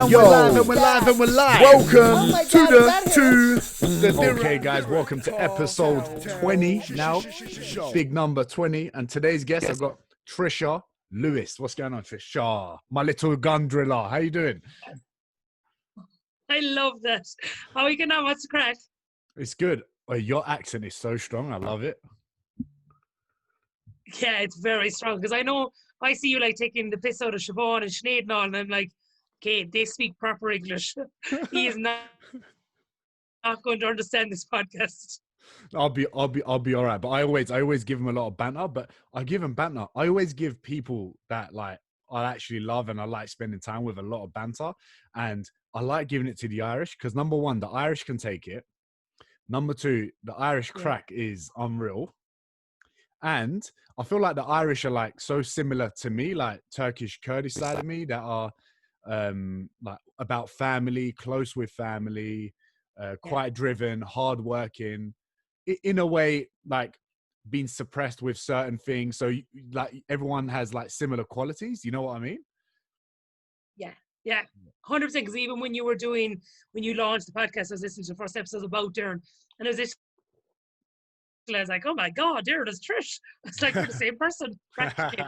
We're live. Welcome to the Okay, guys, welcome to episode 20 now. Big number 20. And today's guest, I've got Trisha Lewis. What's going on, Trisha? My little gun driller. How you doing? I love that. How are you getting on? What's the crack? It's good. Oh, your accent is so strong. I love it. Yeah, it's very strong. Because I know I see you like taking the piss out of Siobhan and Sinead and all, and I'm like, okay, they speak proper English. He is not going to understand this podcast. I'll be all right. But I always give him a lot of banter. But I give him banter. I always give people that like I actually love and I like spending time with a lot of banter. And I like giving it to the Irish because number one, the Irish can take it. Number two, the Irish crack is unreal. And I feel like the Irish are like so similar to me, like Turkish Kurdish side of me that are like about family, close with family, quite driven, hardworking, in a way, like being suppressed with certain things. So like everyone has like similar qualities. You know what I mean? Yeah, 100%. Because even when you launched the podcast, I was listening to the first episode about Diren, and I was like, oh my God, Diren is Trish. It's like they're the same person, practically.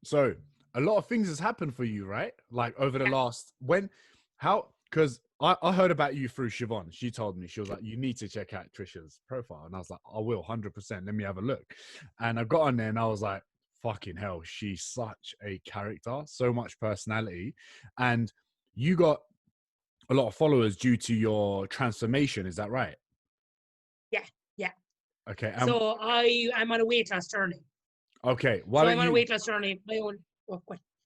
So a lot of things has happened for you, right? Like over the last, because I heard about you through Siobhan. She told me, she was like, you need to check out Trisha's profile. And I was like, I will, 100%. Let me have a look. And I got on there and I was like, fucking hell, she's such a character, so much personality. And you got a lot of followers due to your transformation. Is that right? Yeah. Okay. So I'm on a weight loss journey. Okay. I'm on a weight loss journey. My own.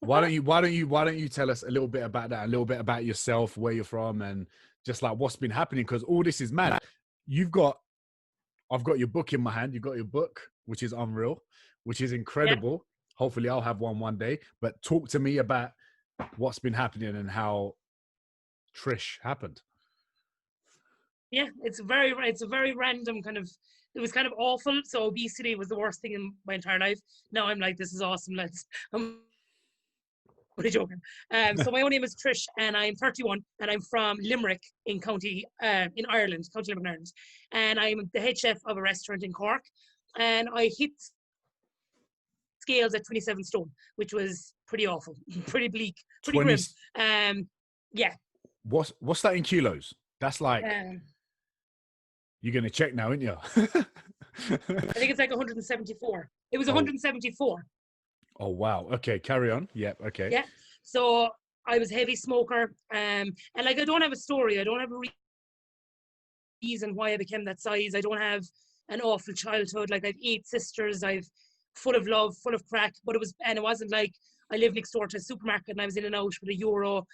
Why don't you tell us a little bit about that, a little bit about yourself, where you're from, and just like what's been happening? Because all this is mad. I've got your book in my hand. You've got your book, which is unreal, which is incredible. Yeah. Hopefully I'll have one day. But talk to me about what's been happening and how Trish happened. Yeah, it's a very random kind of. It was kind of awful. So obesity was the worst thing in my entire life. Now I'm like, this is awesome. I'm only joking. So my own name is Trish, and I'm 31, and I'm from Limerick in County Limerick, Ireland. And I'm the head chef of a restaurant in Cork. And I hit scales at 27 stone, which was pretty awful, pretty bleak, pretty grim. Yeah. What's that in kilos? That's like you're gonna check now, aren't you? I think it's like 174. It was 174. Oh wow. Okay, carry on. Yep. Okay. Yeah. So I was a heavy smoker, and like I don't have a story. I don't have a reason why I became that size. I don't have an awful childhood. Like I've 8 sisters. I've full of love, full of crack. But it wasn't like I lived next door to a supermarket and I was in and out with €1.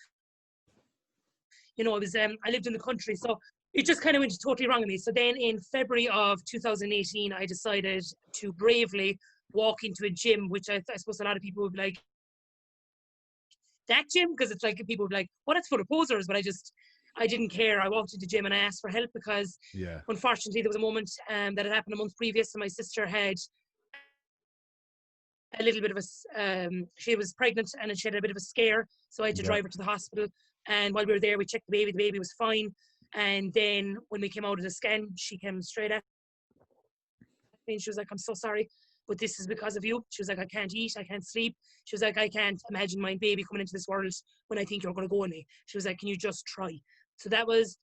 You know, I lived in the country, so it just kind of went totally wrong with me. So then in February of 2018, I decided to bravely walk into a gym, which I suppose a lot of people would be like, that gym? Because it's like people would be like, well, that's full of posers. But I didn't care. I walked into the gym and I asked for help because unfortunately there was a moment that had happened a month previous, and my sister had a little bit of she was pregnant and she had a bit of a scare. So I had to drive her to the hospital. And while we were there, we checked the baby was fine. And then when we came out of the scan, she came straight at me and she was like, I'm so sorry, but this is because of you. She was like, I can't eat, I can't sleep. She was like, I can't imagine my baby coming into this world when I think you're going to go on me. She was like, can you just try? So that was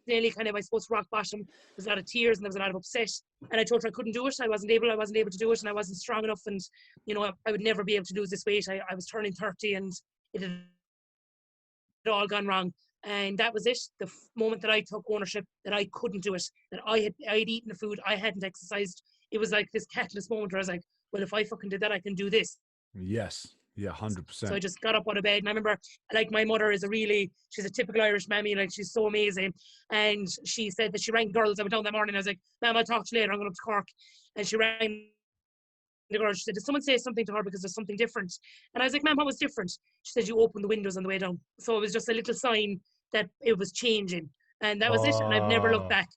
nearly kind of, I suppose, rock bottom. There was a lot of tears and there was a lot of upset. And I told her I couldn't do it. I wasn't able to do it, and I wasn't strong enough. And, you know, I would never be able to lose this weight. I was turning 30 and it had all gone wrong. And that was it. The moment that I took ownership that I couldn't do it, that I'd eaten the food, I hadn't exercised. It was like this catalyst moment where I was like, well, if I fucking did that, I can do this. Yes. Yeah, 100%. So I just got up out of bed. And I remember, like, my mother is she's a typical Irish mammy. Like, she's so amazing. And she said that she rang girls. I went down that morning. I was like, Ma'am, I'll talk to you later. I'm going up to Cork. And she rang the girl. She said, did someone say something to her because there's something different? And I was like, Ma'am, what was different? She said, you opened the windows on the way down. So it was just a little sign that it was changing. And that was it. And I've never looked back.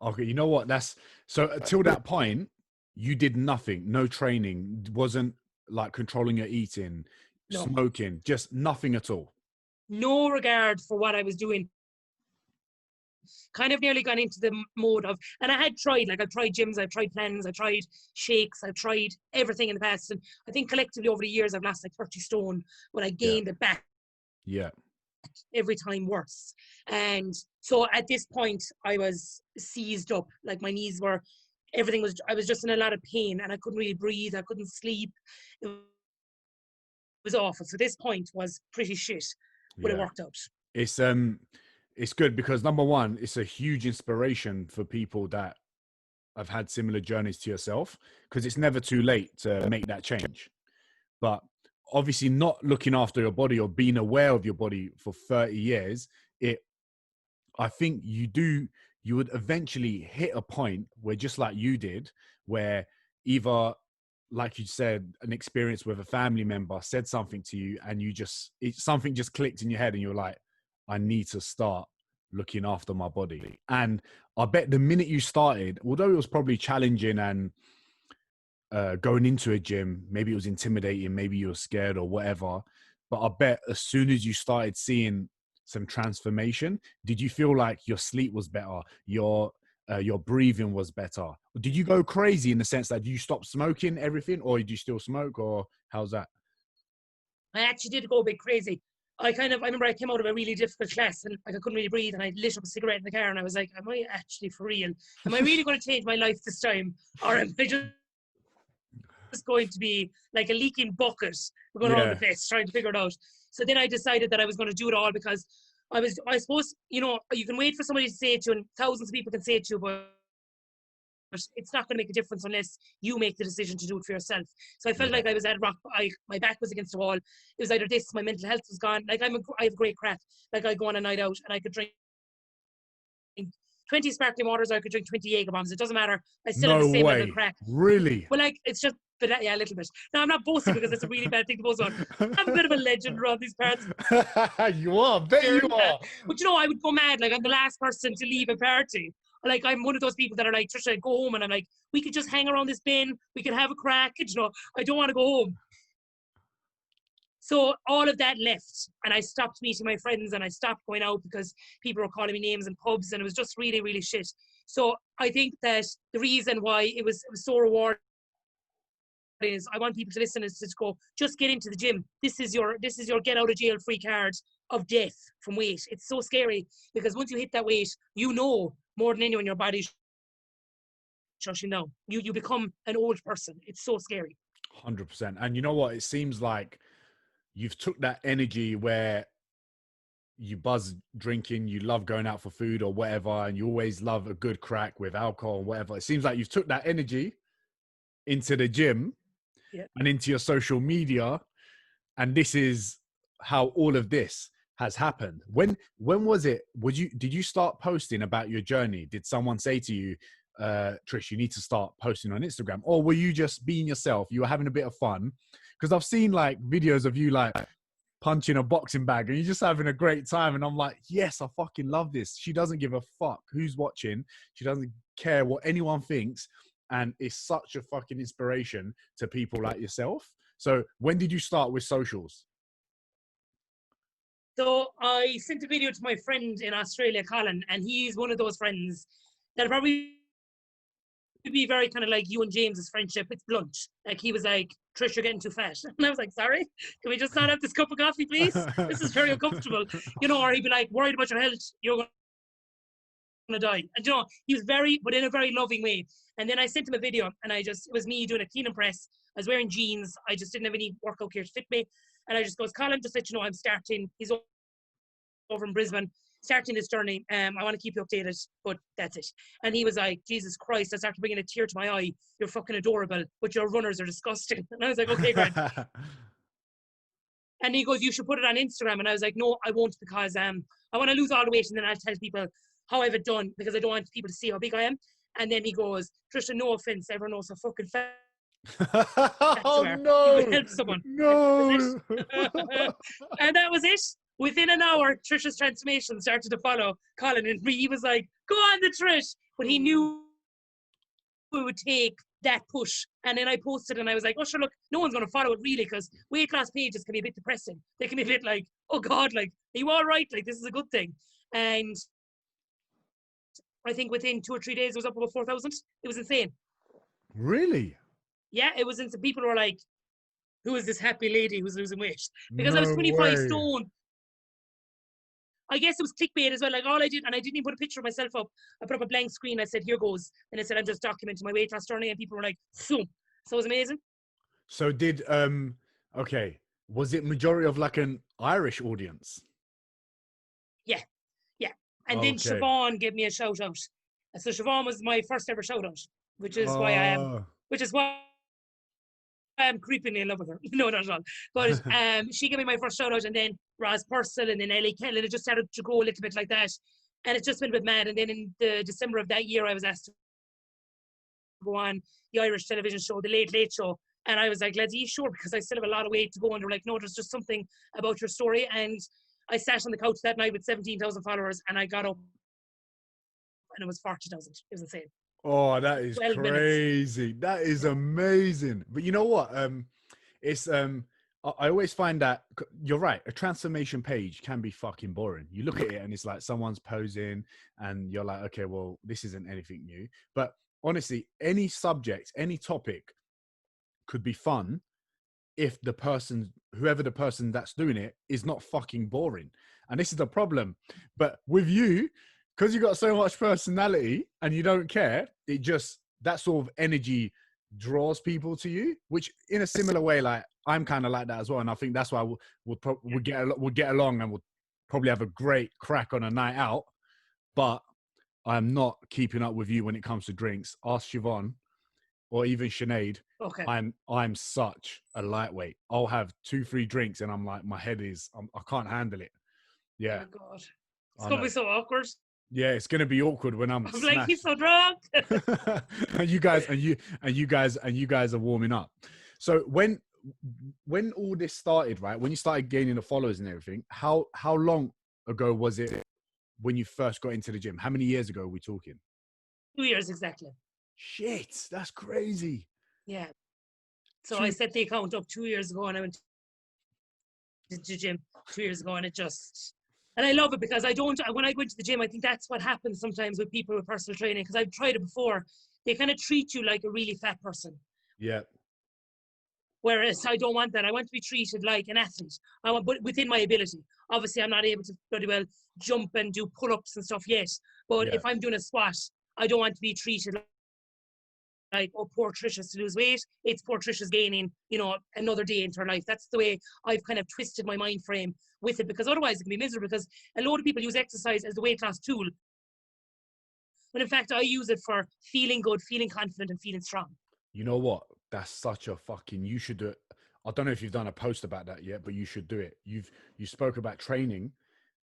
Okay, you know what? That's so till that point, you did nothing, no training, wasn't like controlling your eating. No. smoking, just nothing at all. No regard for what I was doing. Kind of nearly gone into the mode of, and I had tried, like I've tried gyms, I've tried plans, I've tried shakes, I've tried everything in the past. And I think collectively over the years, I've lost like 30 stone, but I Yeah. gained it back Yeah. every time worse. And so at this point, I was seized up, like my knees were, everything was, I was just in a lot of pain and I couldn't really breathe, I couldn't sleep. It was awful. So this point was pretty shit, but it Yeah. worked out. It's good because number one, it's a huge inspiration for people that have had similar journeys to yourself, because it's never too late to make that change. But obviously not looking after your body or being aware of your body for 30 years, I think you would eventually hit a point where, just like you did, where either, like you said, an experience with a family member said something to you and something just clicked in your head and you're like, I need to start looking after my body. And I bet the minute you started, although it was probably challenging and going into a gym, maybe it was intimidating, maybe you were scared or whatever, but I bet as soon as you started seeing some transformation, did you feel like your sleep was better, your breathing was better? Did you go crazy in the sense that you stopped smoking everything, or do you still smoke, or how's that? I actually did go a bit crazy. I remember I came out of a really difficult class and like I couldn't really breathe and I lit up a cigarette in the car and I was like, am I actually for real? Am I really going to change my life this time? Or am I just going to be like a leaking bucket going around the Yeah. place trying to figure it out? So then I decided that I was going to do it all because I suppose, you know, you can wait for somebody to say it to you and thousands of people can say it to you, but it's not going to make a difference unless you make the decision to do it for yourself. So I felt Yeah. like I was at rock. My back was against the wall. It was either this, my mental health was gone. Like I have great crack. Like I go on a night out and I could drink 20 sparkling waters. Or I could drink 20 Jaeger bombs. It doesn't matter. I still have No the same level of way. crack. Really? Well, like it's just, but yeah, a little bit. Now I'm not boasting because it's a really bad thing to boast on. I'm a bit of a legend around these parts. You are. Bet you are. But you know, I would go mad. Like I'm the last person to leave a party. Like I'm one of those people that are like, Trisha, go home, and I'm like, we could just hang around this bin. We could have a crack. You know, I don't want to go home. So all of that left, and I stopped meeting my friends, and I stopped going out because people were calling me names in pubs, and it was just really, really shit. So I think that the reason why it was so rewarding is I want people to listen is to go, just get into the gym. This is your get out of jail free card of death from weight. It's so scary because once you hit that weight, you know more than anyone your body shutting down. You become an old person. It's so scary. 100%. And you know what? It seems like you've took that energy where you buzz drinking, you love going out for food or whatever, and you always love a good crack with alcohol and whatever. It seems like you've took that energy into the gym Yeah. and into your social media, and this is how all of this has happened. When was it? Did you start posting about your journey? Did someone say to you, Trish, you need to start posting on Instagram? Or were you just being yourself? You were having a bit of fun? Because I've seen like videos of you like punching a boxing bag and you're just having a great time. And I'm like, yes, I fucking love this. She doesn't give a fuck who's watching. She doesn't care what anyone thinks. And it's such a fucking inspiration to people like yourself. So when did you start with socials? So I sent a video to my friend in Australia, Colin, and he's one of those friends that probably be very kind of like you and James's friendship. It's blunt. Like he was like, Trish, you're getting too fat. And I was like, sorry, can we just not have this cup of coffee, please? This is very uncomfortable. You know, or he'd be like, worried about your health, you're going to die. And you know, he was but in a very loving way. And then I sent him a video and it was me doing a clean and press. I was wearing jeans. I just didn't have any workout gear to fit me. And I just goes, Colin, just let you know I'm starting. He's over in Brisbane, starting this journey. I want to keep you updated, but that's it. And he was like, Jesus Christ, I started bringing a tear to my eye. You're fucking adorable, but your runners are disgusting. And I was like, okay, great. And he goes, you should put it on Instagram. And I was like, no, I won't, because I want to lose all the weight and then I'll tell people how I've it done, because I don't want people to see how big I am. And then he goes, Trisha, no offense, everyone knows how fucking fat Oh you are. You no, could help someone. no. And that was it. Within an hour, Trisha's transformation started to follow Colin, and he was like, go on the Trish. But he knew it would take that push. And then I posted and I was like, oh, sure, look, no one's going to follow it really, because weight loss pages can be a bit depressing. They can be a bit like, oh God, like, are you all right? Like, this is a good thing. And I think within 2 or 3 days, it was up about 4,000. It was insane. Really? Yeah, it was insane. People were like, who is this happy lady who's losing weight? Because I was No 25 way. stone. I guess it was clickbait as well. Like, all I did, and I didn't even put a picture of myself up. I put up a blank screen. I said, here goes. And I said, I'm just documenting my weight loss journey. And people were like, so. So it was amazing. So did okay, was it majority of like an Irish audience? Yeah, yeah. And then Okay. Siobhan gave me a shout out. So Siobhan was my first ever shout out, Oh. which is why I'm creepingly in love with her. No, not at all. But she gave me my first shout out, and then Roz Purcell, and then Ellie Kell, and it just started to grow a little bit like that. And it's just been a bit mad. And then in the December of that year, I was asked to go on the Irish television show, The Late Late Show. And I was like, let's eat sure, because I still have a lot of weight to go. And they're like, no, there's just something about your story. And I sat on the couch that night with 17,000 followers, and I got up and it was 40,000. It was insane. Oh, that is 12 minutes. crazy. That is amazing. But you know what? It's I always find that you're right. A transformation page can be fucking boring. You look at it and it's like someone's posing, and you're like, okay, well, this isn't anything new. But honestly, any subject, any topic could be fun if the person, whoever the person that's doing it, is not fucking boring. And this is the problem. But with you, because you got so much personality and you don't care, it just, that sort of energy draws people to you, which in a similar way, like I'm kind of like that as well. And I think that's why we'll get along, and we'll probably have a great crack on a night out. But I'm not keeping up with you when it comes to drinks. Ask Siobhan or even Sinead. Okay. I'm such a lightweight. I'll have 2-3 drinks and I'm like, my head is, I can't handle it. Yeah. Oh God. It's I gonna know. be so awkward. Yeah, it's gonna be awkward when I'm I'm like, he's smashed. so drunk. And you guys are warming up. So when all this started, right? When you started gaining the followers and everything, how long ago was it when you first got into the gym? How many years ago are we talking? 2 years exactly. Shit, that's crazy. Yeah. So I Two. set the account up 2 years ago, and I went to the gym 2 years ago, and and I love it, because when I go into the gym, I think that's what happens sometimes with people with personal training, because I've tried it before. They kind of treat you like a really fat person. Yeah. Whereas I don't want that. I want to be treated like an athlete. But within my ability. Obviously, I'm not able to very well jump and do pull-ups and stuff yet. But Yeah. if I'm doing a squat, I don't want to be treated like, oh, poor Trisha's to lose weight. It's poor Trisha's gaining, another day into her life. That's the way I've kind of twisted my mind frame with it, because otherwise it can be miserable, because a load of people use exercise as a weight loss tool. But in fact, I use it for feeling good, feeling confident, and feeling strong. You know what? That's such a fucking, you should do it. I don't know if you've done a post about that yet, but you should do it. You spoke about training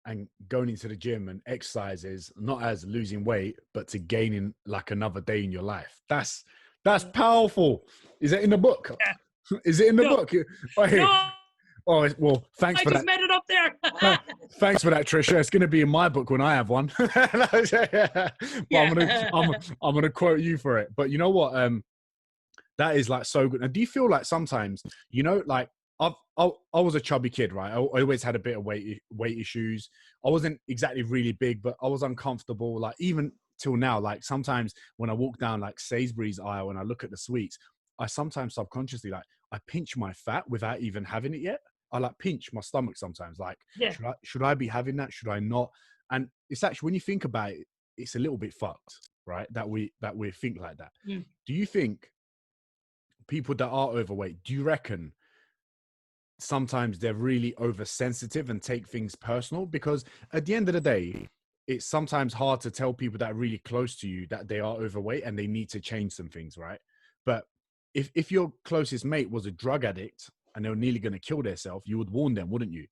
and going into the gym and exercises, not as losing weight, but to gaining like another day in your life. That's powerful. Is it in the book? Yeah. Is it in the book? No, Oh, well, thanks I for just that. made it up there. Thanks for that, Trisha. It's going to be in my book when I have one. But Yeah. I'm gonna quote you for it. But you know what? That is like so good. And do you feel like sometimes, like I was a chubby kid, right? I always had a bit of weight issues. I wasn't exactly really big, but I was uncomfortable. Like even till now, like sometimes when I walk down like Sainsbury's aisle and I look at the sweets, I sometimes subconsciously like I pinch my fat without even having it yet. I like pinch my stomach sometimes. Like, Yeah. should I be having that? Should I not? And it's actually, when you think about it, it's a little bit fucked, right? That we think like that. Mm. Do you think people that are overweight, do you reckon sometimes they're really oversensitive and take things personal? Because at the end of the day, it's sometimes hard to tell people that are really close to you that they are overweight and they need to change some things, right? But if your closest mate was a drug addict and they were nearly going to kill themselves, you would warn them, wouldn't you?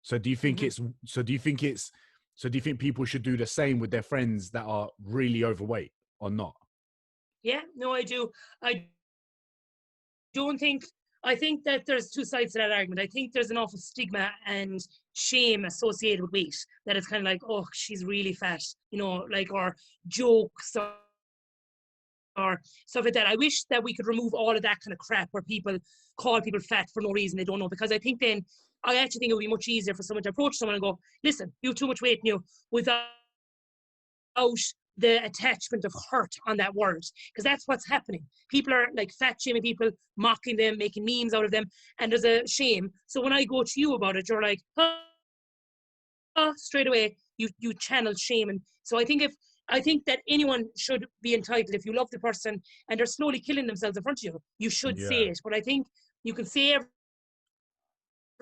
So do you think do you think people should do the same with their friends that are really overweight or not? Yeah, no, I do. I think that there's two sides to that argument. I think there's an awful stigma and shame associated with weight, that it's kind of like, oh, she's really fat, like, or jokes, or or stuff like that. I wish that we could remove all of that kind of crap where people call people fat for no reason they don't know, because I actually think it would be much easier for someone to approach someone and go, listen, you have too much weight in you, without the attachment of hurt on that word, because that's what's happening. People are like fat shaming people, mocking them, making memes out of them, and there's a shame. So when I go to you about it, you're like, oh, straight away you channel shame. And so I think that anyone should be entitled, if you love the person and they're slowly killing themselves in front of you, you should say Yeah. it. But I think you can say everything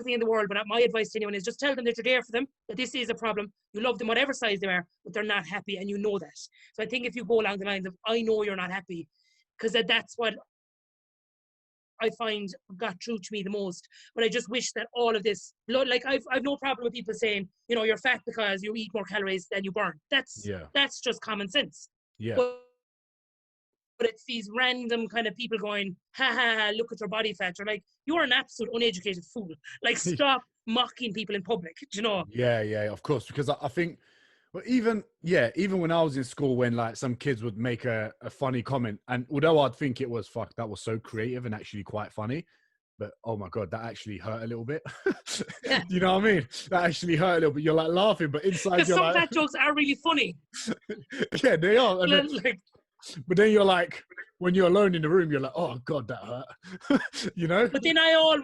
in the world, but my advice to anyone is just tell them that you're there for them, that this is a problem, you love them whatever size they are, but they're not happy, and you know that. So I think if you go along the lines of, I know you're not happy, because that's what I find got through to me the most. But I just wish that all of this, like I've no problem with people saying, you're fat because you eat more calories than you burn. That's just common sense. Yeah. But it's these random kind of people going, ha ha ha, look at your body fat. You're like, you're an absolute uneducated fool. Like, stop mocking people in public, Yeah, of course. Because I think, well, even when I was in school, when like some kids would make a funny comment, and although I'd think it was, fuck, that was so creative and actually quite funny, but oh my God, that actually hurt a little bit. Yeah. You know what I mean? That actually hurt a little bit. You're like laughing, but inside you're some like... fat jokes are really funny. Yeah, they are. But then you're like, when you're alone in the room, you're like, oh God, that hurt. But then I always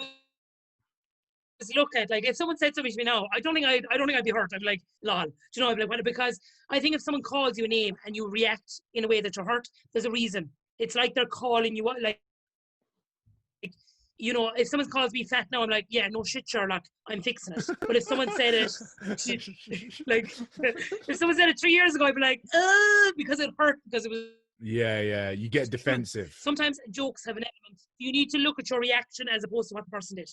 look at, like, if someone said something to me now, I don't think I'd be hurt. I'd be like, lol. I'd be like, well, because I think if someone calls you a name and you react in a way that you're hurt, there's a reason. It's like they're calling you, like, if someone calls me fat now, I'm like, yeah, no shit, Sherlock, I'm fixing it. But if someone said it, like, if someone said it 3 years ago, I'd be like, because it hurt, because it was... Yeah, you get defensive. Sometimes jokes have an element. You need to look at your reaction as opposed to what the person did.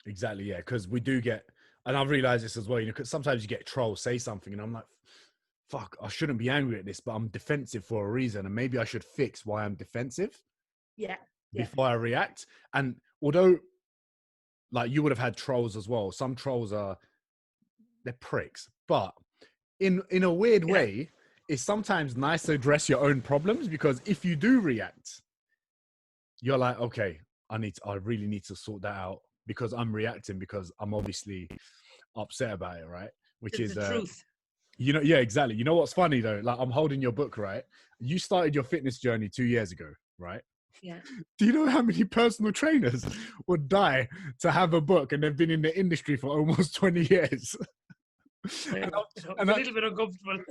Exactly, yeah, because we do get, and I've realized this as well, because sometimes you get trolls say something and I'm like, fuck, I shouldn't be angry at this, but I'm defensive for a reason, and maybe I should fix why I'm defensive before I react. And although, like, you would have had trolls as well, some trolls they're pricks, but in a weird way, it's sometimes nice to address your own problems, because if you do react, you're like, okay, I really need to sort that out, because I'm reacting because I'm obviously upset about it, right? Which is the truth. Yeah, exactly. You know what's funny though? Like, I'm holding your book, right? You started your fitness journey 2 years ago, right? Yeah. Do you know how many personal trainers would die to have a book, and they've been in the industry for almost 20 years? And a little bit uncomfortable.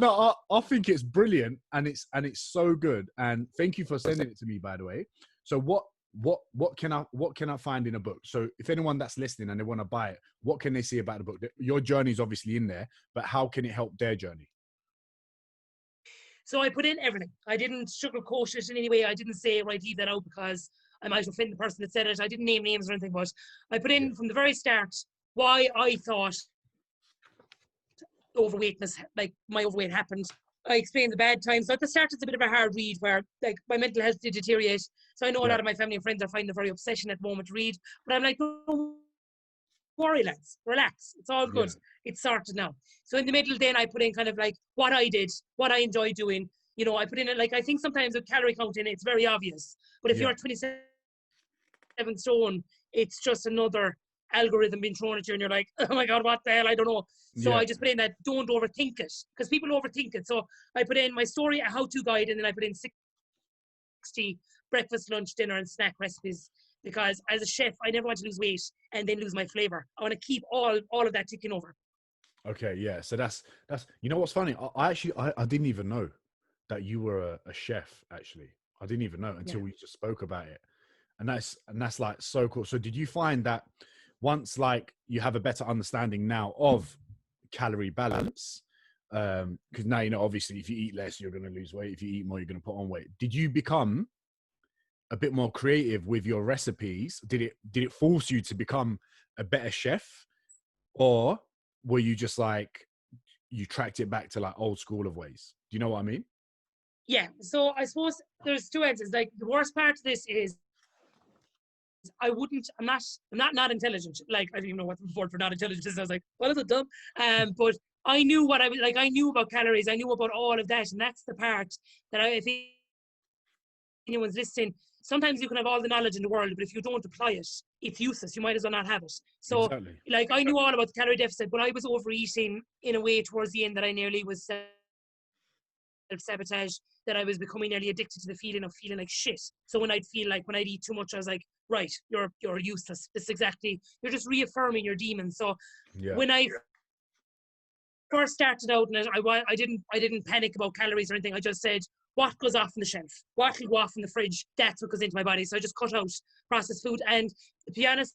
No, I think it's brilliant, and it's so good. And thank you for sending it to me, by the way. So what can I find in a book? So if anyone that's listening and they want to buy it, what can they see about the book? Your journey is obviously in there, but how can it help their journey? So I put in everything. I didn't sugarcoat it in any way. I didn't say, right, leave that out because I might offend the person that said it. I didn't name names or anything, but I put in from the very start why I thought overweightness, like my overweight happened. I explained the bad times. So at the start, it's a bit of a hard read where, like, my mental health did deteriorate. So I know a lot of my family and friends are finding it very obsession at the moment to read. But I'm like, don't worry, lads. Relax. It's all good. It's sorted now. So in the middle, then I put in kind of like what I did, what I enjoy doing. I put in it, like, I think sometimes with calorie counting, it's very obvious. But if you're 27 stone, it's just another algorithm being thrown at you and you're like, oh my God, what the hell? I don't know. So I just put in that don't overthink it, because people overthink it. So I put in my story, a how-to guide, and then I put in 60 breakfast, lunch, dinner, and snack recipes, because as a chef, I never want to lose weight and then lose my flavor. I want to keep all of that ticking over. Okay, yeah. So that's you know what's funny? I actually didn't even know that you were a chef. Actually, I didn't even know until we just spoke about it, and that's like so cool. So did you find that once, like, you have a better understanding now of calorie balance, because now obviously if you eat less you're going to lose weight, if you eat more you're going to put on weight, did you become a bit more creative with your recipes? Did it force you to become a better chef, or were you just like, you tracked it back to like old school of ways? Do you know what I mean? Yeah. So I suppose there's two answers. Like, the worst part of this is I'm not intelligent. Like, I didn't even know what the word for not intelligent is. I was like, what is it, dumb? But I knew what I was like. I knew about calories. I knew about all of that, and that's the part that I think anyone's listening, sometimes you can have all the knowledge in the world, but if you don't apply it, it's useless. You might as well not have it. So, Exactly. like, I knew all about the calorie deficit, but I was overeating in a way towards the end that I nearly was self-sabotage, that I was becoming nearly addicted to the feeling of feeling like shit. So when I'd eat too much, I was like, right, you're useless. This is exactly, you're just reaffirming your demons. So Yeah. when I first started out, and I didn't panic about calories or anything. I just said, what goes off on the shelf, what will go off in the fridge, that's what goes into my body. So I just cut out processed food. And to be honest,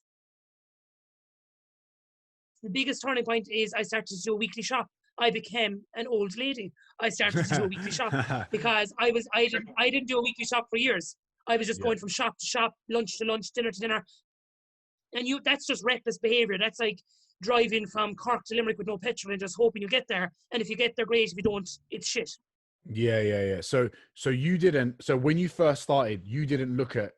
the biggest turning point is I started to do a weekly shop. I became an old lady. I started to do a weekly shop because I didn't do a weekly shop for years. I was just Yeah. going from shop to shop, lunch to lunch, dinner to dinner. And that's just reckless behavior. That's like driving from Cork to Limerick with no petrol and just hoping you get there. And if you get there, great. If you don't, it's shit. Yeah. So you didn't. So when you first started, you didn't look at.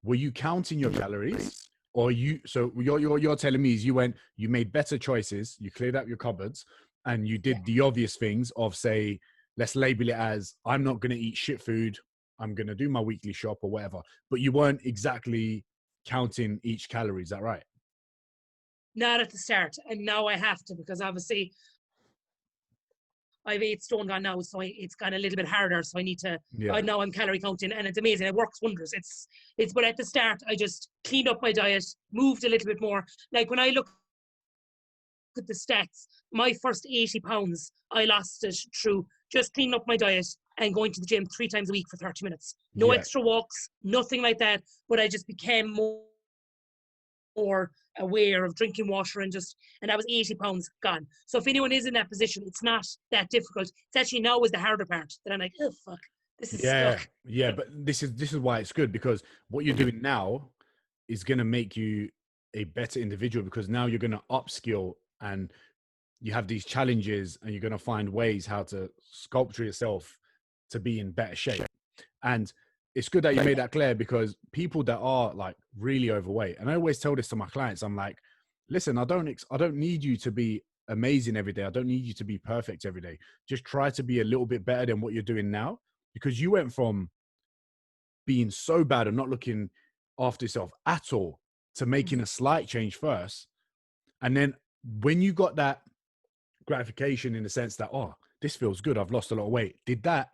Were you counting your calories, or you? So you're telling me is you made better choices. You cleared out your cupboards, and you Yeah. did the obvious things of, say, let's label it as, I'm not going to eat shit food. I'm going to do my weekly shop or whatever. But you weren't exactly counting each calorie. Is that right? Not at the start. And now I have to, because obviously I've 8 stone gone now, so it's gone a little bit harder. So I need to. Yeah. Now I'm calorie counting, and it's amazing. It works wonders. But at the start, I just cleaned up my diet, moved a little bit more. Like when I look at the stats, my first 80 pounds, I lost it through just cleaning up my diet and going to the gym 3 times a week for 30 minutes. No Yeah. extra walks, nothing like that. But I just became more aware of drinking water, and that was 80 pounds gone. So if anyone is in that position, it's not that difficult. It's actually now is the harder part that I'm like, oh fuck, this is stuck. Yeah. But this is why it's good, because what you're doing now is going to make you a better individual, because now you're going to upskill and you have these challenges, and you're going to find ways how to sculpture yourself to be in better shape. And it's good that you made that clear, because people that are like really overweight, and I always tell this to my clients, I'm like, listen, I don't need you to be amazing every day. I don't need you to be perfect every day. Just try to be a little bit better than what you're doing now, because you went from being so bad and not looking after yourself at all to making a slight change first. And then when you got that gratification in the sense that, oh, this feels good, I've lost a lot of weight, did that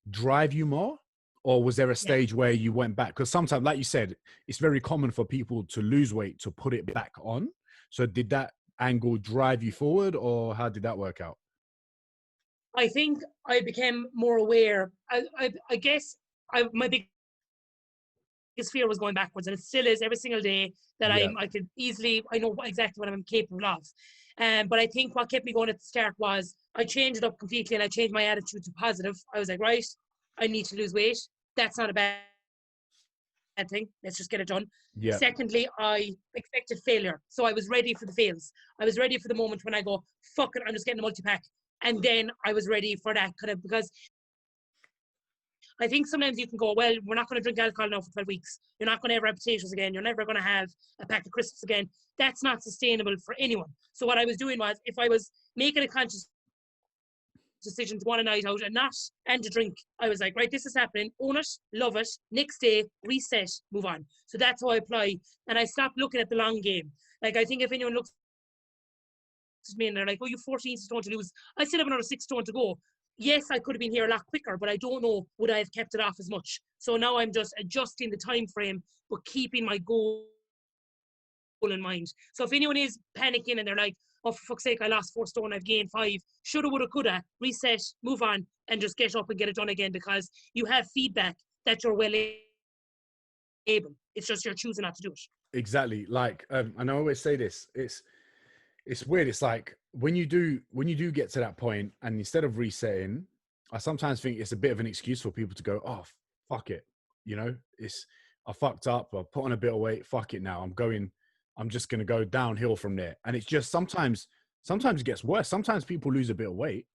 drive you more? Or was there a stage where you went back? Because sometimes, like you said, it's very common for people to lose weight to put it back on. So did that angle drive you forward, or how did that work out? I think I became more aware. I guess my biggest fear was going backwards, and it still is every single day. That Yeah. I know exactly what I'm capable of. But I think what kept me going at the start was I changed it up completely, and I changed my attitude to positive. I was like, right, I need to lose weight. That's not a bad thing. Let's just get it done. Yeah. Secondly, I expected failure. So I was ready for the fails. I was ready for the moment when I go, fuck it, I'm just getting a multi-pack. And then I was ready for that kind of, because I think sometimes you can go, well, we're not going to drink alcohol now for 12 weeks. You're not going to ever have potatoes again. You're never going to have a pack of crisps again. That's not sustainable for anyone. So what I was doing was, if I was making a conscious decision to want a night out and to drink, I was like, right, this is happening, own it, love it, next day, reset, move on. So that's how I apply. And I stopped looking at the long game. Like, I think if anyone looks at me and they're like, oh, you're 14 stone to lose, I still have another 6 stone to go. Yes, I could have been here a lot quicker, but I don't know, would I have kept it off as much? So now I'm just adjusting the time frame, but keeping my goal in mind. So if anyone is panicking and they're like, oh, for fuck's sake, I lost 4 stone, I've gained 5, shoulda, woulda, coulda, reset, move on, and just get up and get it done again, because you have feedback that you're well able. It's just you're choosing not to do it. Exactly. Like, and I always say this, it's weird. It's like when you do get to that point, and instead of resetting, I sometimes think it's a bit of an excuse for people to go, oh, fuck it. I fucked up, I put on a bit of weight, fuck it now. I'm just going to go downhill from there. And it's just sometimes it gets worse. Sometimes people lose a bit of weight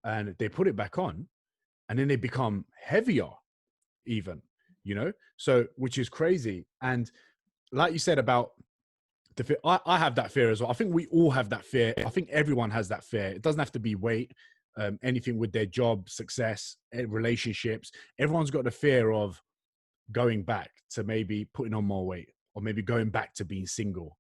and they put it back on, and then they become heavier even, so, which is crazy. And like you said about the fear, I have that fear as well. I think we all have that fear. I think everyone has that fear. It doesn't have to be weight. anything with their job, success, relationships. Everyone's got the fear of going back to maybe putting on more weight, or maybe going back to being single,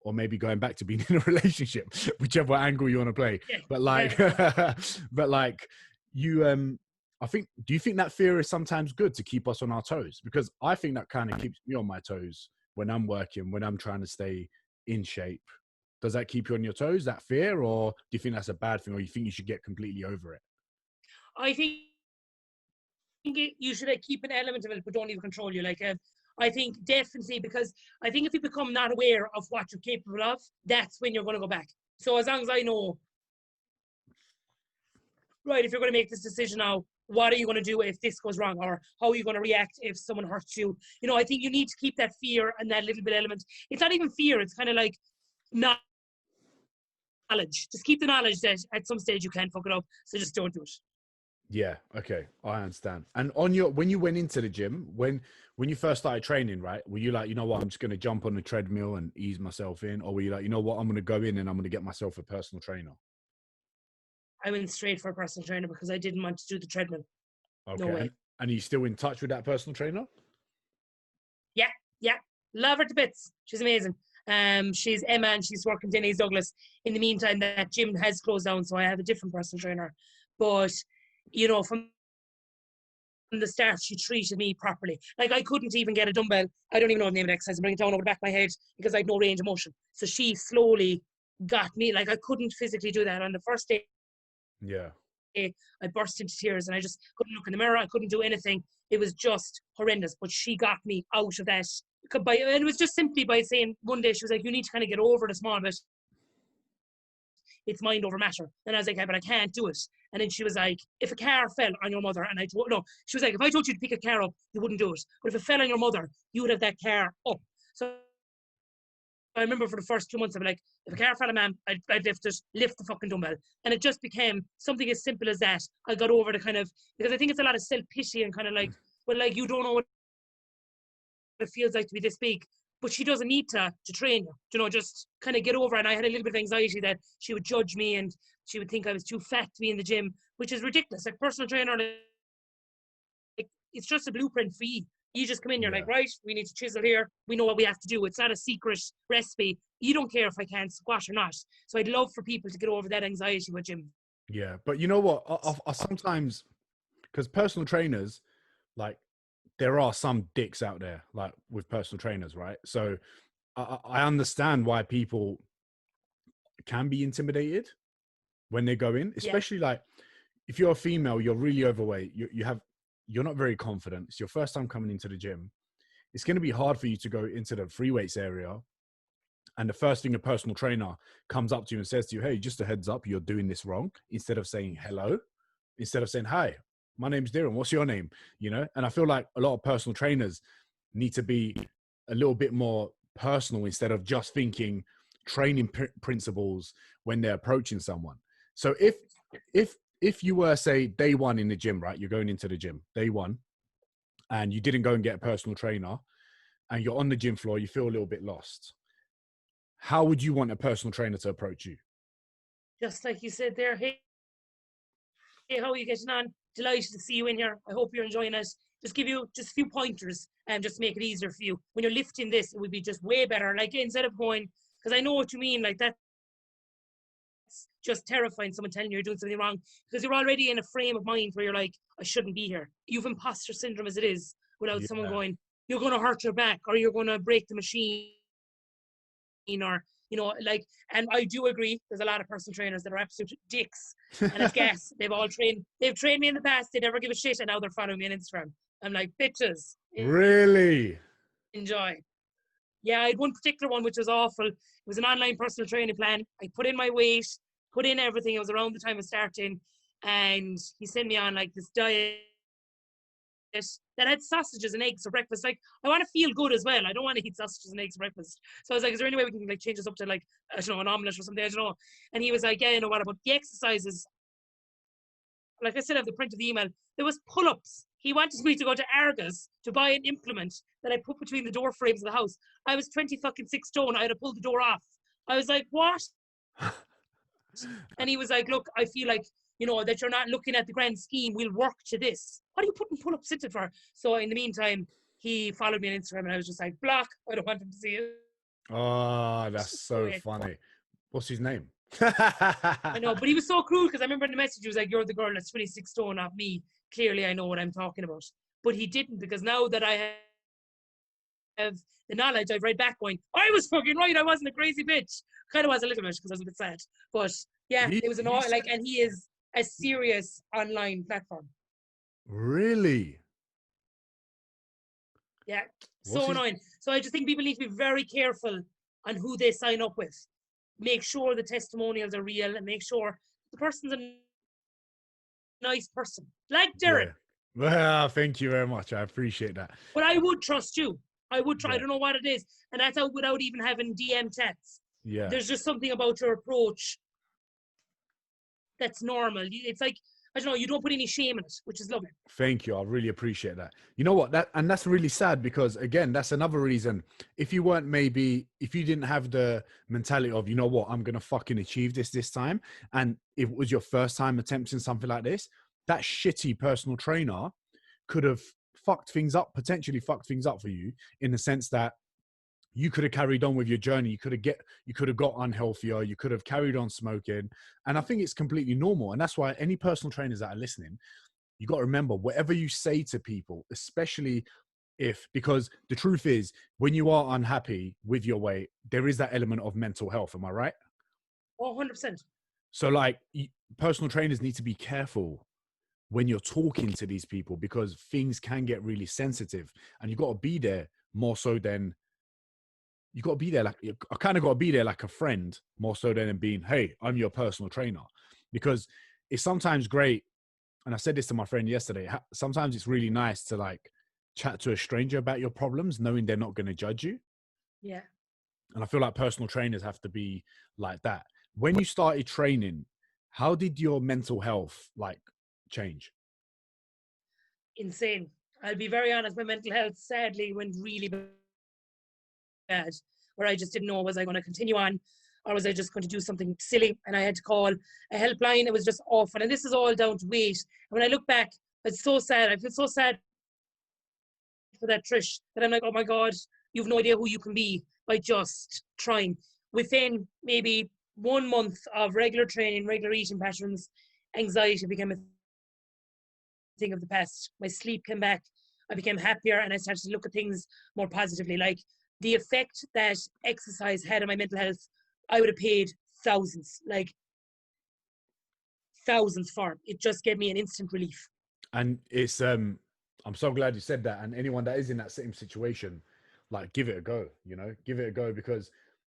or maybe going back to being in a relationship, whichever angle you want to play. Yeah, But like, yeah. but like you, I think, do you think that fear is sometimes good to keep us on our toes? Because I think that kind of keeps me on my toes when I'm working, when I'm trying to stay in shape. Does that keep you on your toes, that fear, or do you think that's a bad thing, or you think you should get completely over it? I think you should like, keep an element of it, but don't even control you. Like, I think definitely, because I think if you become not aware of what you're capable of, that's when you're going to go back. So as long as I know, right, if you're going to make this decision now, what are you going to do if this goes wrong, or how are you going to react if someone hurts you? You know, I think you need to keep that fear and that little bit element. It's not even fear; it's kind of like knowledge. Just keep the knowledge that at some stage you can fuck it up, so just don't do it. Yeah, okay, I understand. And on your, when you went into the gym, when you first started training, right? Were you like, you know what, I'm just gonna jump on the treadmill and ease myself in, or were you like, you know what, I'm gonna go in and I'm gonna get myself a personal trainer? I went straight for a personal trainer because I didn't want to do the treadmill. No Okay, way. and are you still in touch with that personal trainer? Yeah, yeah. Love her to bits. She's amazing. She's Emma and she's working Denny's Douglas. In the meantime, that gym has closed down, so I have a different personal trainer. But, you know, from the start, she treated me properly. Like, I couldn't even get a dumbbell. I don't even know the name of the exercise. I'm bringing it down over the back of my head because I had no range of motion. So she slowly got me. Like, I couldn't physically do that. On the first day, Yeah, I burst into tears and I just couldn't look in the mirror. I couldn't do anything. It was just horrendous. But she got me out of that. And it was just simply by saying one day, she was like, you need to kind of get over the small bit. It's mind over matter. And I was like, yeah, but I can't do it. And then she was like, if a car fell on your mother, and I told, no, she was like, if I told you to pick a car up, you wouldn't do it. But if it fell on your mother, you would have that car up. So I remember for the first 2 months, I'm like, if a car fell on man, I'd lift the fucking dumbbell. And it just became something as simple as that. I got over the kind of, because I think it's a lot of self-pity and kind of like, well, like, you don't know what it feels like to be this big. But she doesn't need to train you, just kind of get over it. And I had a little bit of anxiety that she would judge me and she would think I was too fat to be in the gym, which is ridiculous. Like, personal trainer, like, it's just a blueprint for you. You just come in, you're yeah, like, right, we need to chisel here. We know what we have to do. It's not a secret recipe. You don't care if I can't squat or not. So I'd love for people to get over that anxiety with gym. yeah. But you know what? I sometimes, because personal trainers, like, there are some dicks out there, like with personal trainers, right? So I understand why people can be intimidated when they go in, Yeah, especially like if you're a female, you're really overweight, you're not very confident. It's your first time coming into the gym. It's going to be hard for you to go into the free weights area. And the first thing a personal trainer comes up to you and says to you, hey, just a heads up, you're doing this wrong. Instead of saying hello, instead of saying, hi, my name's Diren, what's your name? And I feel like a lot of personal trainers need to be a little bit more personal instead of just thinking training principles when they're approaching someone. So if you were, say, day one in the gym, right? You're going into the gym day one and you didn't go and get a personal trainer and you're on the gym floor, you feel a little bit lost. How would you want a personal trainer to approach you? just like you said there. Hey, how are you getting on? Delighted to see you in here. I hope you're enjoying it. Just give you just a few pointers and just make it easier for you. When you're lifting this, it would be just way better. Like, instead of going, because I know what you mean, like, that's just terrifying, someone telling you you're doing something wrong, because you're already in a frame of mind where you're like, I shouldn't be here. You've imposter syndrome as it is, without someone Yeah, going, you're going to hurt your back, or you're going to break the machine, or, like, and I do agree, there's a lot of personal trainers that are absolute dicks, and it's gas. They've trained me in the past, they never give a shit, and now they're following me on Instagram. I'm like, bitches, really. enjoy. Yeah, I had one particular one which was awful. It was an online personal training plan. I put in my weight, put in everything. It was around the time of starting, and he sent me on like this diet that had sausages and eggs for breakfast. Like, I want to feel good as well. I don't want to eat sausages and eggs for breakfast. So I was like, is there any way we can like change this up to, like, I don't know, an omelette or something? I don't know. And he was like, yeah, what about the exercises? Like, I still have the print of the email. There was pull-ups. He wanted me to go to Argos to buy an implement that I put between the door frames of the house. I was 20 fucking 6 stone. I had to pull the door off. I was like, what? And he was like, look, I feel like you know, that you're not looking at the grand scheme. We'll work to this. What are you putting pull-ups into for? So in the meantime, he followed me on Instagram, and I was just like, block. I don't want him to see it. Oh, that's Go so away. funny. What's his name? I know, but he was so cruel because I remember in the message he was like, "You're the girl that's 26 stone, not me. Clearly, I know what I'm talking about." But he didn't, because now that I have the knowledge, I've read back going, "I was fucking right. I wasn't a crazy bitch." Kind of was a little bit because I was a bit sad, but yeah, he, it was an he all said, like, and he is a serious online platform. really? Yeah, What's so his? annoying. So I just think people need to be very careful on who they sign up with. Make sure the testimonials are real, and make sure the person's a nice person, like Yeah. Diren. Well, thank you very much. I appreciate that. But I would trust you. I would try. I Yeah. don't know what it is, and that's out without even having DM chats. Yeah. There's just something about your approach that's normal. It's like, I don't know. You don't put any shame in it, which is lovely. Thank you. I really appreciate that. You know what? That's really sad, because again, that's another reason. If you didn't have the mentality of, you know what, I'm gonna fucking achieve this time, and if it was your first time attempting something like this, that shitty personal trainer could have potentially fucked things up for you, in the sense that you could have carried on with your journey. You could have got unhealthier. You could have carried on smoking. And I think it's completely normal. And that's why any personal trainers that are listening, you got to remember, whatever you say to people, especially because the truth is, when you are unhappy with your weight, there is that element of mental health. Am I right? Oh, 100%. So like, personal trainers need to be careful when you're talking to these people, because things can get really sensitive, and you got to be there more so than you got to be there. Like, I kind of got to be there like a friend, more so than being, hey, I'm your personal trainer. Because it's sometimes great, and I said this to my friend yesterday, sometimes it's really nice to like chat to a stranger about your problems, knowing they're not going to judge you. Yeah. And I feel like personal trainers have to be like that. When you started training, how did your mental health like change? Insane. I'll be very honest. My mental health sadly went really bad, where I just didn't know, was I going to continue on, or was I just going to do something silly? And I had to call a helpline. It was just awful. And this is all down to weight. And when I look back, it's so sad. I feel so sad for that Trish, that I'm like, oh my God, you've no idea who you can be by just trying. Within maybe 1 month of regular training, regular eating patterns, anxiety became a thing of the past. My sleep came back. I became happier, and I started to look at things more positively. Like, the effect that exercise had on my mental health, I would have paid thousands, like thousands for. It just gave me an instant relief. And it's I'm so glad you said that. And anyone that is in that same situation, like, give it a go, give it a go, because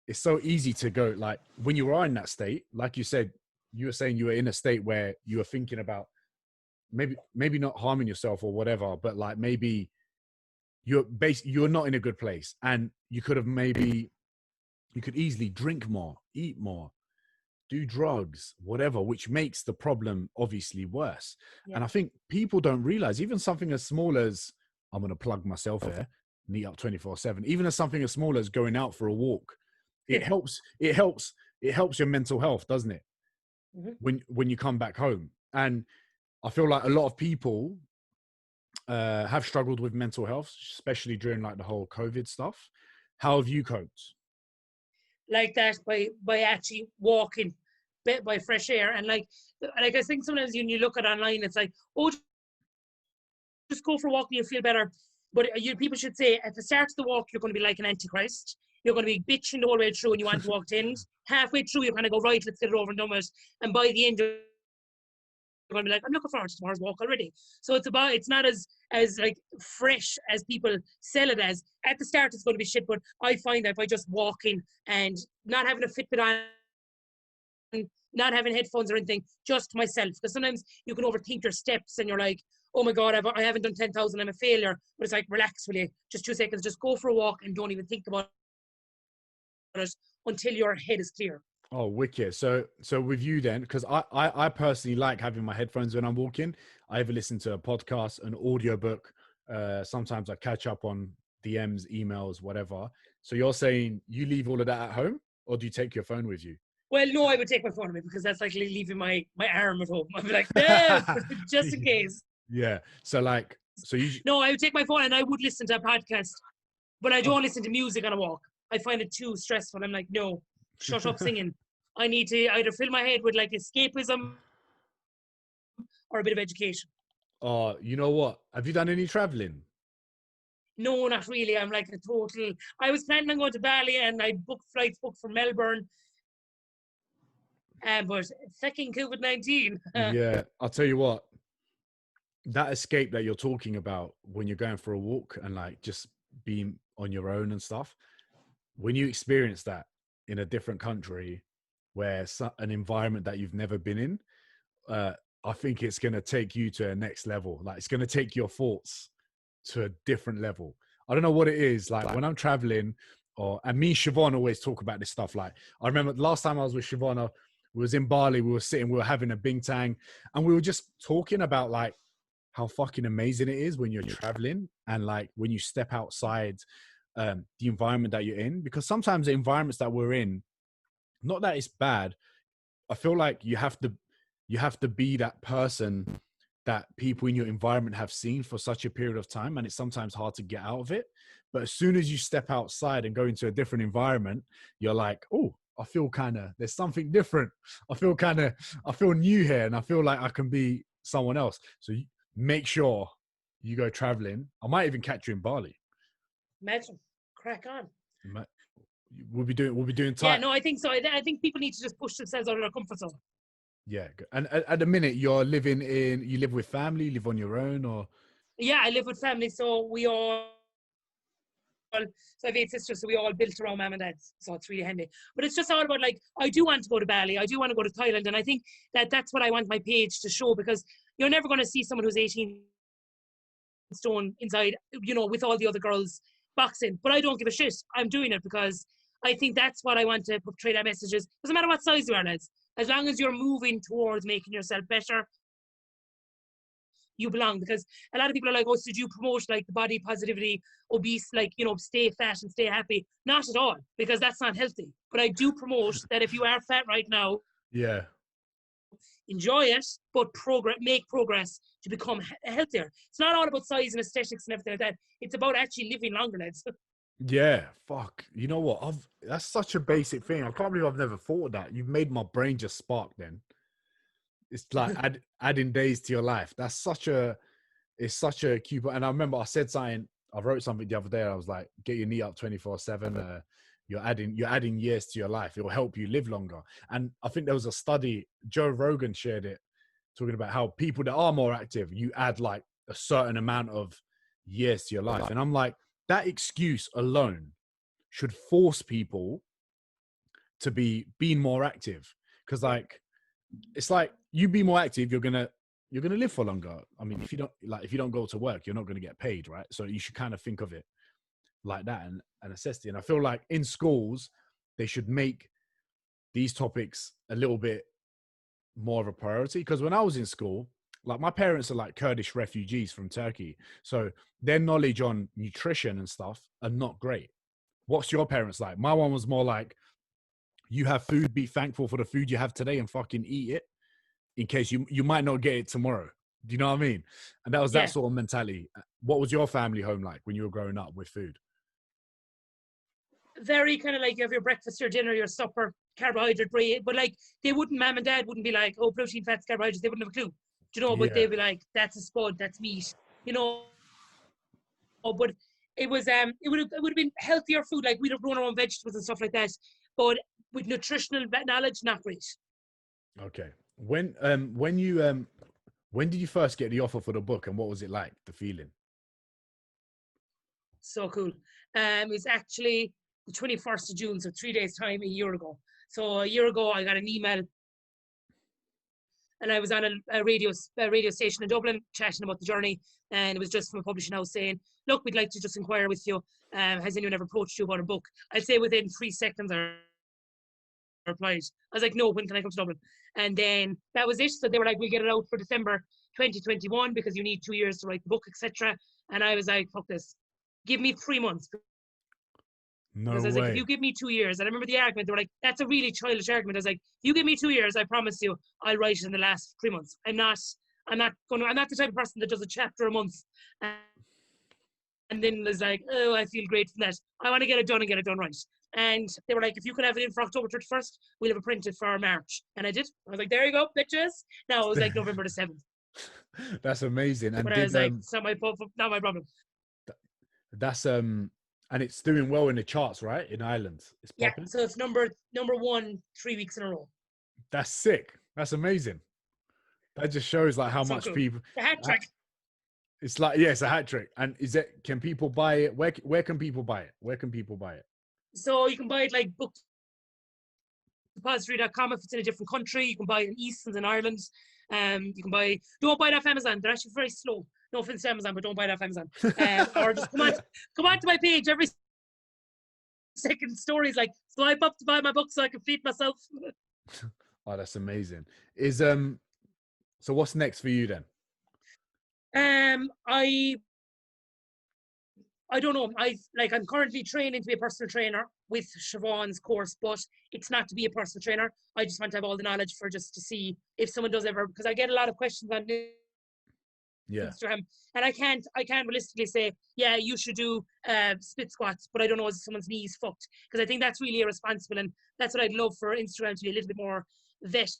it's so easy to go, like, when you are in that state, like you said, you were saying you were in a state where you were thinking about maybe not harming yourself or whatever, but like, maybe you're not in a good place, and you could easily drink more, eat more, do drugs, whatever, which makes the problem obviously worse. Yeah. And I think people don't realize, even something as small as, I'm going to plug myself here, Neat Up 24/7, even as something as small as going out for a walk, it helps your mental health, doesn't it? When you come back home. And I feel like a lot of people have struggled with mental health, especially during like the whole COVID stuff. How have you coped? Like that, by actually walking, by fresh air. And like I think sometimes when you look at online, it's like, oh, just go for a walk and you'll feel better. But people should say, at the start of the walk, you're going to be like an antichrist. You're going to be bitching the whole way through, and you want to walk in. Halfway through, you're going to go, right, let's get it over and done with. And by the end, you're going to be like, I'm looking forward to tomorrow's walk already. So it's not as like fresh as people sell it as. At the start, it's going to be shit, but I find that by just walking and not having a Fitbit on, not having headphones or anything, just myself. Because sometimes you can overthink your steps, and you're like, oh my God, I haven't done 10,000, I'm a failure. But it's like, relax, will you? Just 2 seconds, just go for a walk and don't even think about it until your head is clear. Oh, wicked. So with you then, because I personally like having my headphones when I'm walking. I either listen to a podcast, an audiobook. Sometimes I catch up on DMs, emails, whatever. So you're saying you leave all of that at home, or do you take your phone with you? Well, no, I would take my phone with me because that's like leaving my arm at home. I'd be like, no, just in case. Yeah. So like, so you. No, I would take my phone and I would listen to a podcast, but I Oh. don't listen to music on a walk. I find it too stressful. I'm like, no, shut up singing. I need to either fill my head with like escapism or a bit of education. Oh, you know what? Have you done any traveling? No, not really. I'm like a total. I was planning on going to Bali and I booked flights booked for Melbourne, but fucking COVID-19. Yeah, I'll tell you what. That escape that you're talking about when you're going for a walk and like just being on your own and stuff, when you experience that in a different country where an environment that you've never been in, uh, I think it's going to take you to a next level. Like it's going to take your thoughts to a different level. I don't know what it is. Like when I'm traveling, and me and Siobhan always talk about this stuff. Like I remember the last time I was with Siobhan, we was in Bali, we were having a bing tang, and we were just talking about like how fucking amazing it is when you're traveling and like when you step outside the environment that you're in. Because sometimes the environments that we're in, not that it's bad, I feel like you have to be that person that people in your environment have seen for such a period of time, and it's sometimes hard to get out of it. But as soon as you step outside and go into a different environment, you're like, oh, I feel there's something different. I feel new here, and I feel like I can be someone else. So make sure you go traveling. I might even catch you in Bali. Imagine, crack on. We'll be doing Yeah, time. no, I think so. I think people need to just push themselves out of their comfort zone. Yeah, and at the minute you live with family, you live on your own, or Yeah, I live with family, so we all. So I have 8 sisters, so we all built around mom and dad. So it's really handy. But it's just all about like I do want to go to Bali, I do want to go to Thailand, and I think that's what I want my page to show because you're never going to see someone who's 18 stone inside, with all the other girls boxing. But I don't give a shit. I'm doing it because I think that's what I want to portray. That message is doesn't matter what size you are, lads. As long as you're moving towards making yourself better, you belong. Because a lot of people are like, oh, so do you promote like the body positivity, obese, like, stay fat and stay happy? Not at all, because that's not healthy. But I do promote that if you are fat right now, yeah, enjoy it, but make progress to become healthier. It's not all about size and aesthetics and everything like that. It's about actually living longer, lads. yeah. Fuck, you know what? That's such a basic thing. I can't believe I've never thought of that. You've made my brain just spark. Then it's like adding days to your life. It's such a cute. And I remember I said something. I wrote something the other day. I was like, "Get your knee up 24/7. You're adding years to your life. It will help you live longer." And I think there was a study. Joe Rogan shared it, talking about how people that are more active, you add like a certain amount of years to your life. And I'm like, that excuse alone should force people to be being more active. Because like, it's like you be more active, you're gonna live for longer. I mean, if you don't go to work, you're not gonna get paid, right? So you should kind of think of it like that and necessity. And I feel like in schools, they should make these topics a little bit more of a priority. Because when I was in school, like my parents are like Kurdish refugees from Turkey, so their knowledge on nutrition and stuff are not great. What's your parents like? My one was more like, you have food, be thankful for the food you have today and fucking eat it in case you might not get it tomorrow. Do you know what I mean? And that was that Yeah. sort of mentality. What was your family home like when you were growing up with food? Very kind of like you have your breakfast, your dinner, your supper, carbohydrate, bread. But like mom and dad wouldn't be like, oh, protein, fats, carbohydrates. They wouldn't have a clue. But Yeah. they'd be like, that's a spud, that's meat. But it would have been healthier food. Like we'd have grown our own vegetables and stuff like that. But with nutritional knowledge, not great. Okay. When did you first get the offer for the book, and what was it like, the feeling? So cool. It's actually the 21st of June, so 3 days time, a year ago. So a year ago, I got an email, and I was on a radio station in Dublin chatting about the journey, and it was just from a publishing house saying, "Look, we'd like to just inquire with you. Has anyone ever approached you about a book?" I'd say within 3 seconds, I replied. I was like, "No, when can I come to Dublin?" And then that was it. So they were like, "We get it out for December 2021 because you need 2 years to write the book, etc." And I was like, "Fuck this. Give me 3 months." No Because I was like, if way. you give me 2 years, and I remember the argument, they were like, that's a really childish argument. I was like, if you give me 2 years, I promise you, I'll write it in the last 3 months. I'm not the type of person that does a chapter a month and then is like, oh, I feel great from that. I want to get it done and get it done right. And they were like, if you could have it in for October 31st, we'll have it printed for March. And I did. I was like, there you go, bitches. Now it was like November the 7th. That's amazing. And But I was like, it's not my problem. that's and it's doing well in the charts, right? In Ireland. It's Yeah. popping. So it's number 1 3 weeks in a row. That's sick. That's amazing. That just shows like how So much cool. people The hat trick. It's like, yeah, it's a hat trick. And can people buy it? Where can people buy it? Where can people buy it? So you can buy it like bookdepository.com if it's in a different country. You can buy it in Easton's in Ireland. Don't buy it off Amazon. They're actually very slow. No offense to Amazon, but don't buy it off Amazon. Or just come on to my page every second story is like, swipe up to buy my book so I can feed myself. Oh, that's amazing. So what's next for you then? I don't know. I'm currently training to be a personal trainer with Siobhan's course, but it's not to be a personal trainer. I just want to have all the knowledge for just to see if someone does ever, because I get a lot of questions on Instagram, and I can't realistically say, yeah, you should do split squats, but I don't know if someone's knees fucked, because I think that's really irresponsible, and that's what I'd love for Instagram to be a little bit more vetted.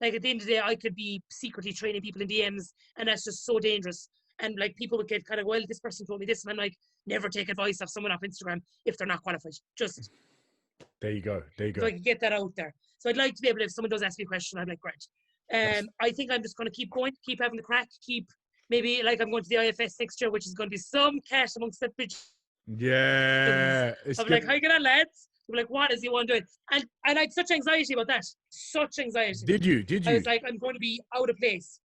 Like at the end of the day, I could be secretly training people in DMs, and that's just so dangerous. And like people would get kind of, well, this person told me this, and I'm like, never take advice off someone off Instagram if they're not qualified. Just there you go. So I can get that out there. So I'd like to be able to, if someone does ask me a question, I'm like, great. I think I'm just going to keep going, keep having the crack, maybe like I'm going to the IFS next year, which is going to be some cash amongst that bitch. Yeah. I'm like, how you get on, lads? I'm like, what is he want doing? And I had such anxiety about that. Such anxiety. Did you? I was like, I'm going to be out of place.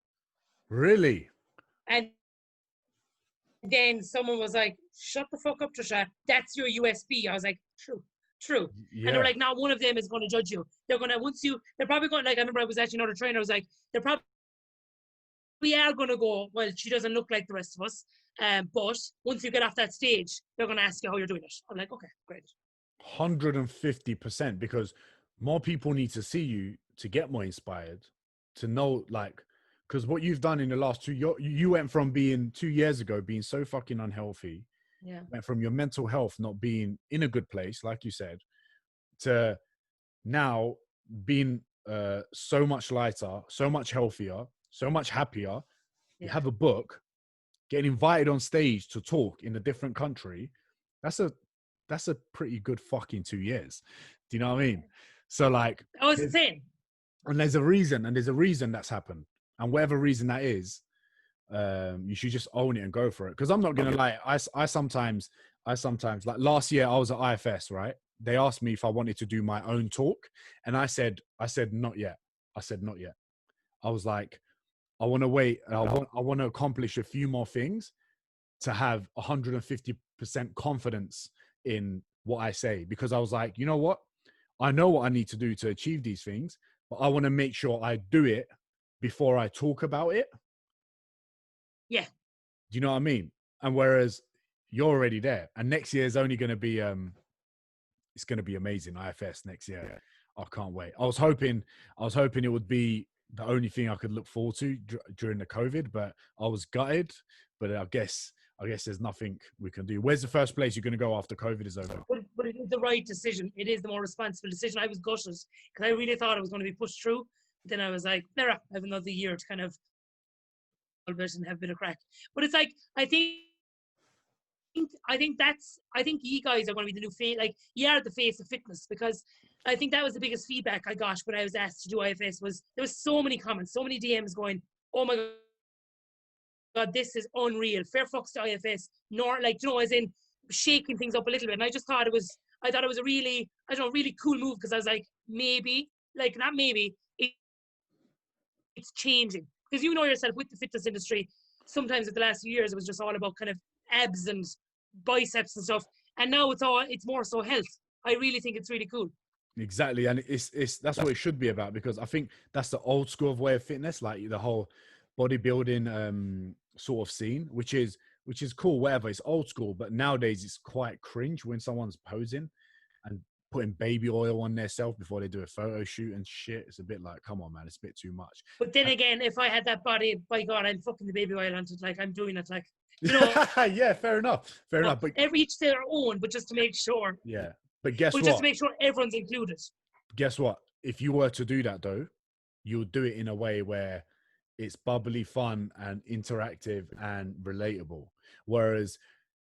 Really? And then someone was like, shut the fuck up, Trisha. That's your USP. I was like, true. Yeah. And they're like, not one of them is going to judge you. They're probably going, like, I remember I was actually another trainer. I was like, they're probably are going to go, well, she doesn't look like the rest of us. But once you get off that stage, they're going to ask you how you're doing it. I'm like, okay, great. 150%, because more people need to see you to get more inspired, to know, like, because what you've done in the last you went from being 2 years ago being so fucking unhealthy, went from your mental health not being in a good place, like you said, to now being so much lighter, so much healthier, so much happier. You have a book, getting invited on stage to talk in a different country. That's a pretty good fucking 2 years. Do you know what I mean? So like, I was saying, and there's a reason that's happened, and whatever reason that is, you should just own it and go for it. Because I'm not gonna lie, I sometimes like last year I was at IFS, right? They asked me if I wanted to do my own talk, and I said not yet. I was like, I want to wait. I want to accomplish a few more things to have 150% confidence in what I say, because I was like, you know what? I know what I need to do to achieve these things, but I want to make sure I do it before I talk about it. Yeah. Do you know what I mean? And whereas you're already there, and next year is only going to be, it's going to be amazing. IFS next year. Yeah. I can't wait. I was hoping it would be the only thing I could look forward to during the COVID, but I was gutted. But I guess there's nothing we can do. Where's the first place you're going to go after COVID is over? But it is the right decision. It is the more responsible decision. I was gutted because I really thought I was going to be pushed through. But then I was like, I have another year to kind of and have a bit of crack. But it's like, I think you guys are going to be the new face. Like, you are the face of fitness, because I think that was the biggest feedback I got when I was asked to do IFS. Was there was so many comments, so many DMs going, oh my God, this is unreal. Fair fucks to IFS. Nor, like, you know, as in shaking things up a little bit. And I just thought it was a really, really cool move, because I was like, it's changing. Because you know yourself, with the fitness industry, sometimes in the last few years, it was just all about kind of abs and biceps and stuff. And now it's more so health. I really think it's really cool. Exactly. And it's that's what it should be about, because I think that's the old school of way of fitness, like the whole bodybuilding sort of scene, which is which is cool, whatever. It's old school, but nowadays it's quite cringe when someone's posing and putting baby oil on their self before they do a photo shoot and shit. It's a bit like, come on, man, it's a bit too much. But then again, if I had that body, by God, I'm fucking the baby oil onto it. Like, I'm doing it. Like, you know. Yeah, fair enough. Fair enough. But every each to their own, but just to make sure. Yeah. But guess what? Just to make sure everyone's included. Guess what? If you were to do that, though, you'll do it in a way where it's bubbly, fun, and interactive and relatable. Whereas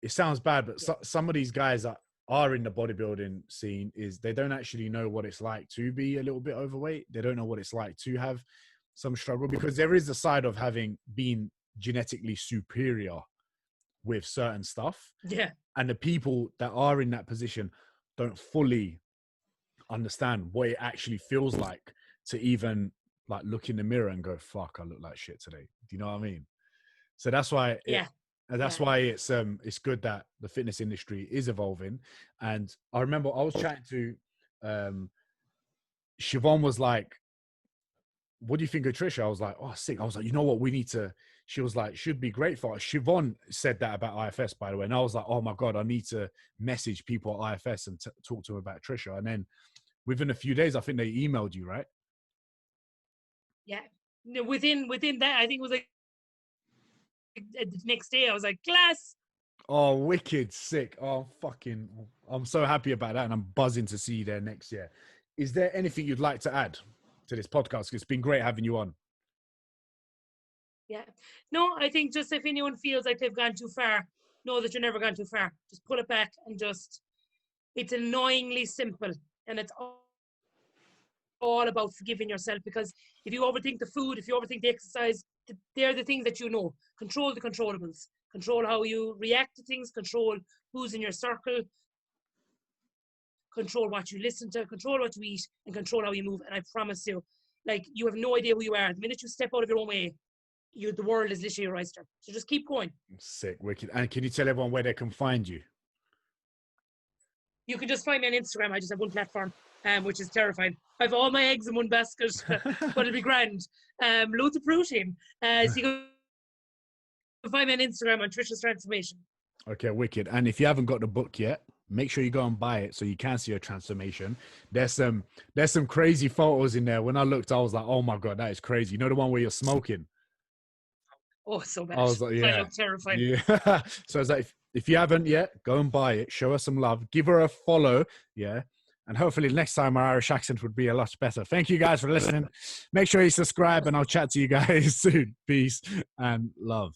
it sounds bad, but some of these guys that are in the bodybuilding scene they don't actually know what it's like to be a little bit overweight. They don't know what it's like to have some struggle, because there is a side of being genetically superior with certain stuff. Yeah. And the people that are in that position don't fully understand what it actually feels like to even like look in the mirror and go, fuck, I look like shit today. Do you know what I mean? So that's why why it's good that the fitness industry is evolving. And I remember I was chatting to Siobhan, was like, what do you think of Trisha? I was like, oh, sick. I was like, you know what, we need to, she was like, should be great for us. Siobhan said that about IFS, by the way. And I was like, oh my God, I need to message people at IFS and talk to them about Trisha. And then within a few days, I think they emailed you, right? Yeah. Within that, I think it was like the next day, I was like, class. Oh, wicked, sick. Oh, I'm so happy about that. And I'm buzzing to see you there next year. Is there anything you'd like to add to this podcast? It's been great having you on. Yeah. No, I think just if anyone feels like they've gone too far, know that you're never gone too far. Just pull it back and it's annoyingly simple. And it's all about forgiving yourself, because if you overthink the food, if you overthink the exercise, they're the things that you know. Control the controllables. Control how you react to things. Control who's in your circle. Control what you listen to. Control what you eat. And control how you move. And I promise you, like, you have no idea who you are. The minute you step out of your own way, the world is literally your oyster. So just keep going. Sick, wicked. And can you tell everyone where they can find you? You can just find me on Instagram. I just have one platform, which is terrifying. I have all my eggs in one basket, but it'll be grand. Loads of protein. So you can find me on Instagram on Trisha's Transformation. Okay, wicked. And if you haven't got the book yet, make sure you go and buy it so you can see your transformation. There's some crazy photos in there. When I looked, I was like, oh my God, that is crazy. You know the one where you're smoking? Oh, so bad. I was like, yeah. I look terrifying. Yeah. So it's like, if you haven't yet, go and buy it. Show her some love. Give her a follow. Yeah. And hopefully next time our Irish accent would be a lot better. Thank you guys for listening. Make sure you subscribe and I'll chat to you guys soon. Peace and love.